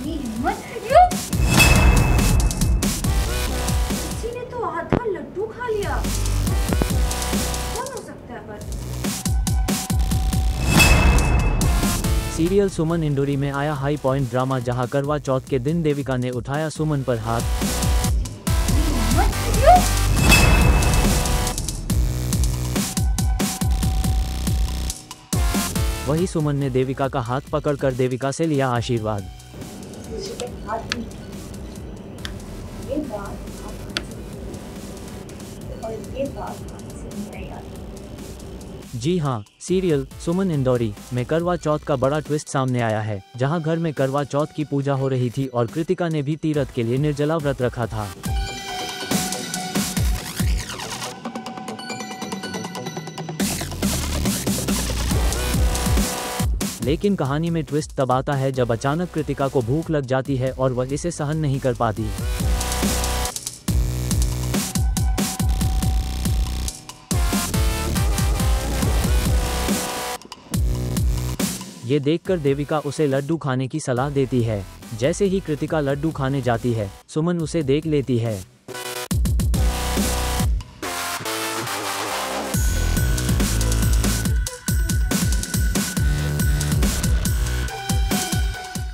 इतनी हिम्मत, यू! किसी ने तो आधा लड्डू खा लिया। कौन हो सकता है पर? सीरियल सुमन इंदौरी में आया हाई पॉइंट ड्रामा, जहां करवा चौथ के दिन देविका ने उठाया सुमन पर हाथ। वही सुमन ने देविका का हाथ पकड़कर देविका से लिया आशीर्वाद। जी हाँ, सीरियल सुमन इंदौरी में करवा चौथ का बड़ा ट्विस्ट सामने आया है, जहां घर में करवा चौथ की पूजा हो रही थी और कृतिका ने भी तीरथ के लिए निर्जला व्रत रखा था। लेकिन कहानी में ट्विस्ट तब आता है जब अचानक कृतिका को भूख लग जाती है और वह इसे सहन नहीं कर पाती। ये देखकर देविका उसे लड्डू खाने की सलाह देती है। जैसे ही कृतिका लड्डू खाने जाती है, सुमन उसे देख लेती है।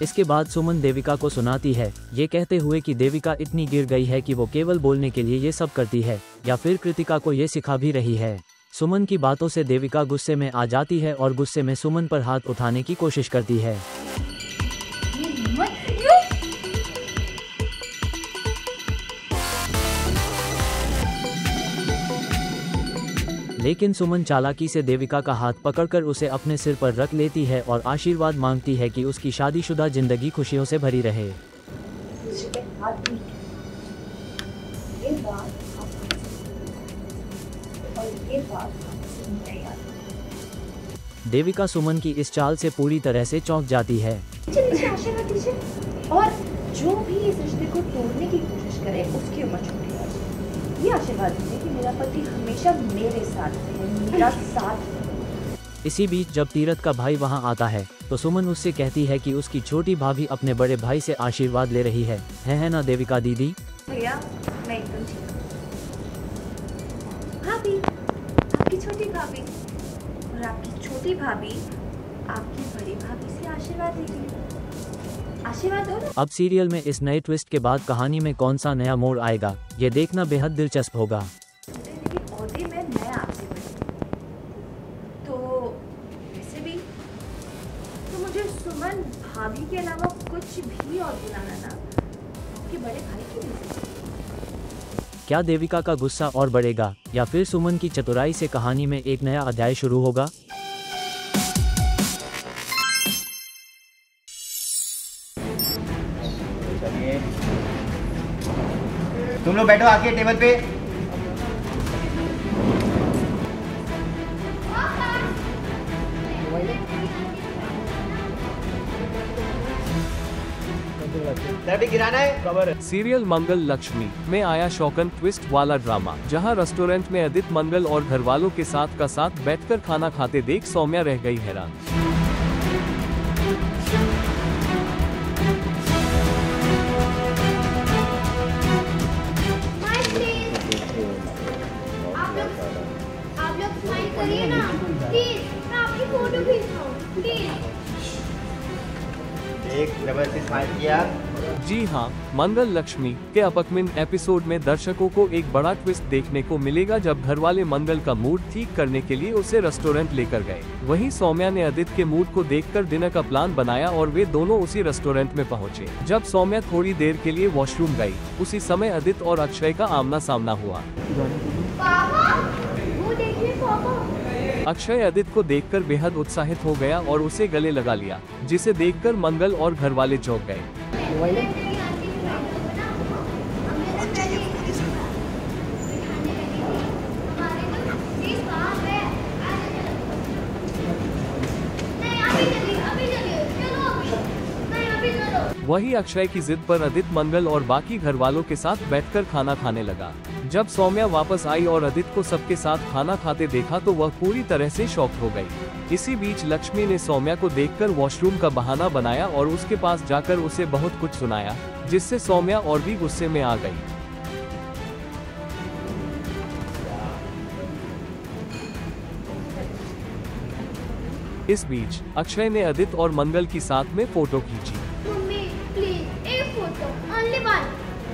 इसके बाद सुमन देविका को सुनाती है, ये कहते हुए कि देविका इतनी गिर गई है कि वो केवल बोलने के लिए ये सब करती है, या फिर कृतिका को ये सिखा भी रही है। सुमन की बातों से देविका गुस्से में आ जाती है और गुस्से में सुमन पर हाथ उठाने की कोशिश करती है। लेकिन सुमन चालाकी से देविका का हाथ पकड़कर उसे अपने सिर पर रख लेती है और आशीर्वाद मांगती है कि उसकी शादीशुदा जिंदगी खुशियों से भरी रहे। देविका सुमन की इस चाल से पूरी तरह से चौंक जाती है। और जो भी इस रिश्ते को तोड़ने की कोशिश करे उसकी उम्र छोटी है। ये आशीर्वाद दीजिए कि मेरा पति हमेशा मेरे साथ रहे, मेरा साथ। इसी बीच जब तीरथ का भाई वहां आता है तो सुमन उससे कहती है कि उसकी छोटी भाभी अपने बड़े भाई से आशीर्वाद ले रही है ना देविका दीदी? भैया मैं एकदम ठीक हूँ। भाभी, आपकी छोटी भाभी और आपकी छोटी भाभी आपकी बड़ी भाभी से आशीर्वाद लीजिए। आशीर्वाद दो ना। अब सीरियल में इस नए ट्विस्ट के बाद कहानी में कौन सा नया मोड़ आएगा, ये देखना बेहद दिलचस्प होगा। लेकिन औदे में मैं आपसे बड़ी, तो वैसे भी तो मुझे सुमन भाभी के अलावा कुछ भी और बुलाना ना, आपके बड़े भाई की वजह से। क्या देविका का गुस्सा और बढ़ेगा या फिर सुमन की चतुराई से कहानी में एक नया अध्याय शुरू होगा? तुम लोग बैठो आके टेबल पे। गिराना है। सीरियल मंगल लक्ष्मी में आया शौकन ट्विस्ट वाला ड्रामा, जहां रेस्टोरेंट में अदित मंगल और घरवालों के साथ बैठकर खाना खाते देख सौम्या रह गई हैरान। आप लोग स्माइल करिए ना प्लीज, मैं आपकी फोटो खींचता हूँ प्लीज। एक जबरदस्ती स्माइल किया। जी हाँ, मंगल लक्ष्मी के अपकमिंग एपिसोड में दर्शकों को एक बड़ा ट्विस्ट देखने को मिलेगा, जब घरवाले मंगल का मूड ठीक करने के लिए उसे रेस्टोरेंट लेकर गए। वहीं सौम्या ने अदित के मूड को देखकर डिनर का प्लान बनाया और वे दोनों उसी रेस्टोरेंट में पहुंचे। जब सौम्या थोड़ी देर के लिए वॉशरूम गई, उसी समय अदित और अक्षय का आमना सामना हुआ। अक्षय अदित को देखकर बेहद उत्साहित हो गया और उसे गले लगा लिया, जिसे देखकर मंगल और घरवाले चौंक गए। वही अक्षय की जिद पर अदित मंगल और बाकी घरवालों के साथ बैठकर खाना खाने लगा। जब सौम्या वापस आई और अदित को सबके साथ खाना खाते देखा तो वह पूरी तरह से शॉक हो गई। इसी बीच लक्ष्मी ने सौम्या को देखकर वॉशरूम का बहाना बनाया और उसके पास जाकर उसे बहुत कुछ सुनाया, जिससे सौम्या और भी गुस्से में आ गई। इस बीच अक्षय ने आदित्य और मंगल की साथ में फोटो खींची। मम्मी प्लीज एक photo, only one,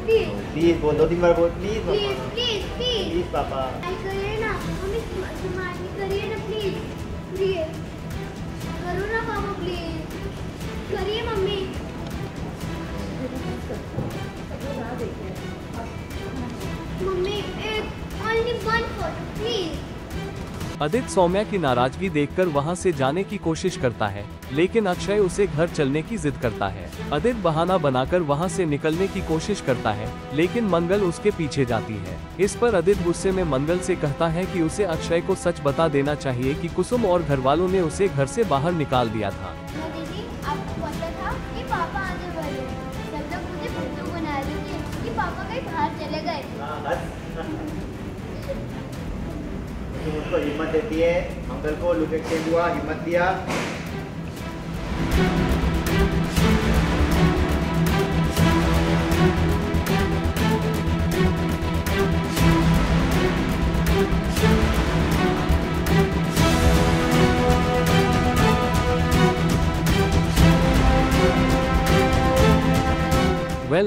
please please बोल, 2-3 बार बोल, प्लीज प्लीज पापा, प्लीज प्लीज प्लीज पापा। आई करिए ना मम्मी, स्माइल करिए ना प्लीज, प्लीज करो ना पापा, प्लीज करिए मम्मी। मम्मी एक only one photo please. Aditya Saumya की नाराजगी देखकर वहां से जाने की कोशिश करता है, लेकिन अक्षय उसे घर चलने की जिद करता है। आदित्य बहाना बनाकर वहां से निकलने की कोशिश करता है, लेकिन मंगल उसके पीछे जाती है। इस पर आदित्य गुस्से में मंगल से कहता है कि उसे अक्षय को सच बता देना चाहिए कि कुसुम और घर वालों ने उसे घर से बाहर निकाल दिया था। दीदी आपको पता था कि पापा आने वाले हैं, सब लोग मुझे बुद्धू बना रहे थे कि पापा कहीं बाहर चले गए। तुम उसको हिम्मत देती है, मंगल को लुक एक्सचेंज हुआ, हिम्मत दिया।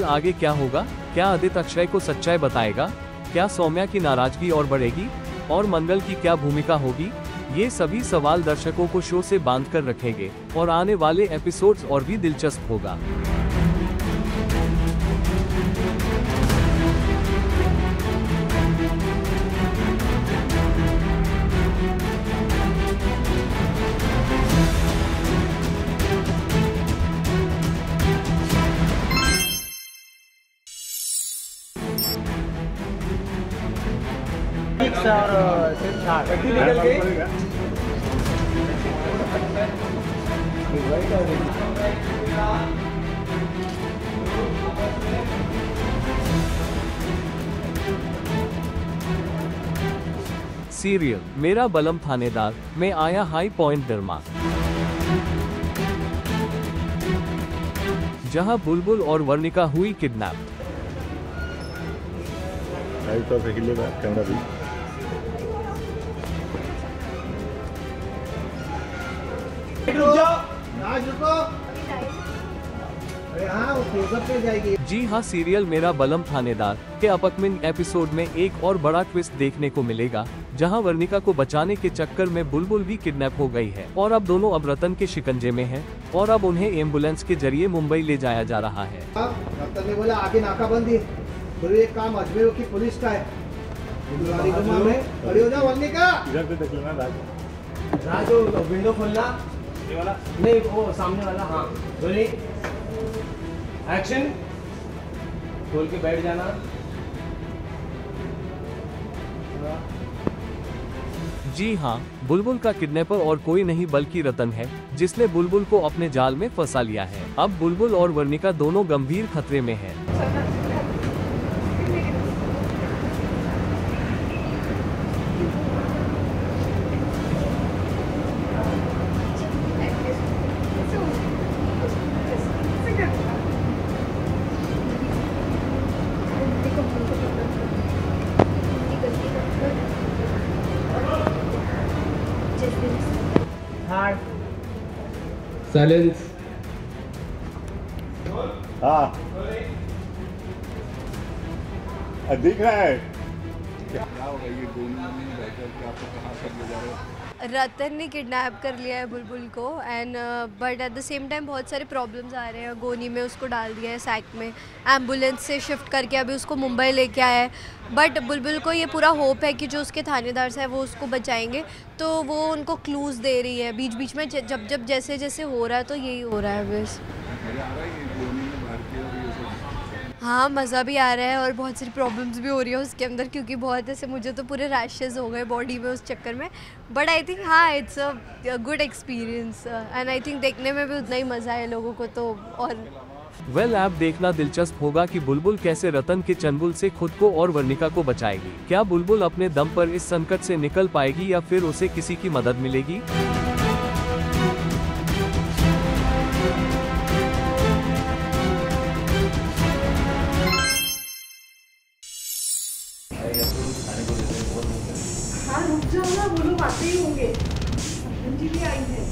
आगे क्या होगा? क्या आदित्य अक्षय को सच्चाई बताएगा? क्या सौम्या की नाराजगी और बढ़ेगी? और मंगल की क्या भूमिका होगी? ये सभी सवाल दर्शकों को शो से बांध कर रखेंगे और आने वाले एपिसोड्स और भी दिलचस्प होगा। और सिर्फ छाट निकल गई। सीरियल मेरा बलम थानेदार में आया हाई पॉइंट ड्रामा, जहां बुलबुल और वर्णिका हुई किडनैप। कैमरा भी जी हाँ, सीरियल मेरा बलम थानेदार के अपकमिंग एपिसोड में एक और बड़ा ट्विस्ट देखने को मिलेगा, जहां वर्णिका को बचाने के चक्कर में बुलबुल भी किडनैप हो गई है और अब दोनों अब रतन के शिकंजे में हैं और अब उन्हें एम्बुलेंस के जरिए मुंबई ले जाया जा रहा है। रतन ने बोला आगे नाकाबंदी, तो ये काम अजमेर की पुलिस का है। खड़ी हो जाओ वर्णिका। इधर पे देख लेना राज, विंडो खोलना, ये वाला नहीं, वो सामने वाला। हाँ बोली एक्शन, खोल के बैठ जाना। जी हाँ, बुलबुल का किडनैपर और कोई नहीं बल्कि रतन है, जिसने बुलबुल को अपने जाल में फंसा लिया है। अब बुलबुल और वर्णिका दोनों गंभीर खतरे में हैं। साइलेंस। हाँ दिख रहा है। क्या होगा ये दोनों में बैठकर के आपको कहाँ से ले जा रहे हो? रतन ने किडनैप कर लिया है बुलबुल को and but at the same time बहुत सारे प्रॉब्लम्स आ रहे हैं। गोनी में उसको डाल दिया है सैक में, एम्बुलेंस से शिफ्ट करके अभी उसको मुंबई लेके आया है। बट बुलबुल को ये पूरा होप है कि जो उसके थानेदार हैं वो उसको बचाएंगे, तो वो उनको क्लूज़ दे रही है बीच बीच में, जब जब जैसे जैसे हो रहा है तो यही हो रहा है बस। हाँ, मज़ा भी आ रहा है और बहुत सारी प्रॉब्लम्स भी हो रही है उसके अंदर, क्योंकि बहुत ऐसे मुझे तो पूरे रैशेस हो गए बॉडी में उस चक्कर में। बट आई थिंक हाँ, it's a good experience and I think देखने में भी उतना ही मज़ा है लोगों को तो। और ऐप देखना दिलचस्प होगा कि बुलबुल कैसे रतन के चंगुल से खुद को और वर्णिका को बचाएगी। क्या बुलबुल अपने दम पर इस संकट से निकल पाएगी या फिर उसे किसी की मदद मिलेगी? लोग आते ही होंगे। सपन जी भी आई है।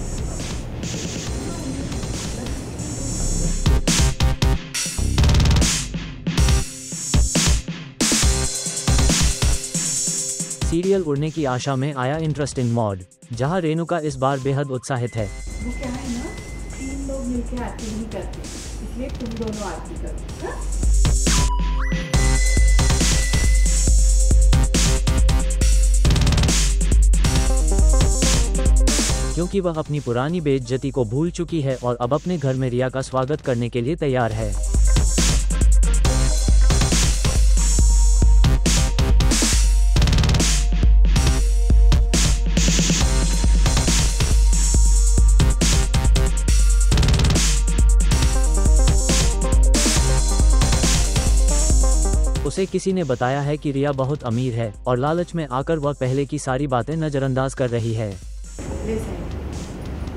सीरियल उड़ने की आशा में आया इंटरेस्टिंग मॉड, जहां रेणुका इस बार बेहद उत्साहित है। वो क्या है ना, 3 लोग मिलके आरती नहीं करते, इसलिए तुम दोनों आरती करो। हाँ? क्योंकि वह अपनी पुरानी बेइज्जती को भूल चुकी है और अब अपने घर में रिया का स्वागत करने के लिए तैयार है। उसे किसी ने बताया है कि रिया बहुत अमीर है और लालच में आकर वह पहले की सारी बातें नजरअंदाज कर रही है।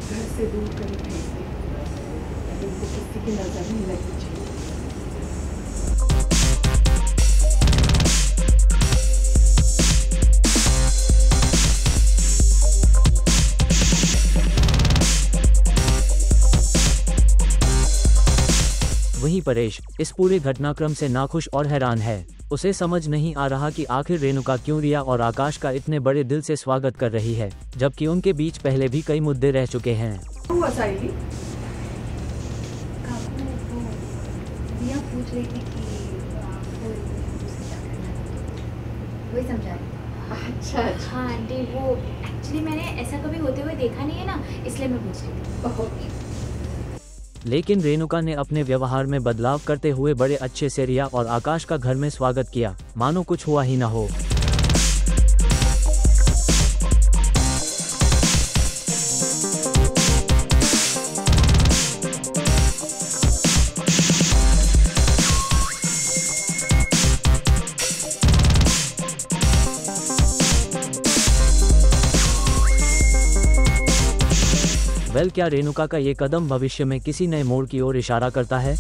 घर से दूर कहीं भेज दे, ताकि उनको किसी की नजर नहीं लगनी चाहिए। वहीं परेश इस पूरे घटनाक्रम से नाखुश और हैरान है। उसे समझ नहीं आ रहा कि आखिर रेणुका क्यों रिया और आकाश का इतने बड़े दिल से स्वागत कर रही है, जबकि उनके बीच पहले भी कई मुद्दे रह चुके हैं। हुआ साइली? रिया पूछ रही थी कि आपको उसे क्या करना है, वही समझाए। अच्छा। हाँ आंटी, वो एक्चुअली मैंने ऐसा कभी होते हुए देखा नहीं है ना, इसलिए मैं पूछ रही थी। लेकिन रेणुका ने अपने व्यवहार में बदलाव करते हुए बड़े अच्छे से रिया और आकाश का घर में स्वागत किया, मानो कुछ हुआ ही न हो। क्या रेणुका का ये कदम भविष्य में किसी नए मोड़ की ओर इशारा करता है?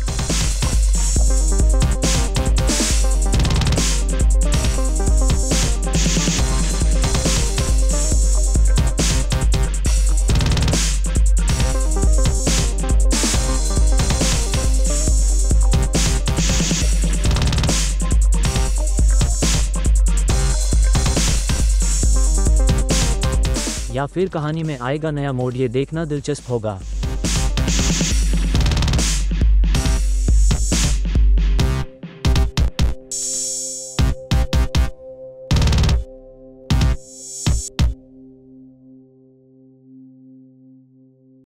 या फिर कहानी में आएगा नया मोड़, ये देखना दिलचस्प होगा।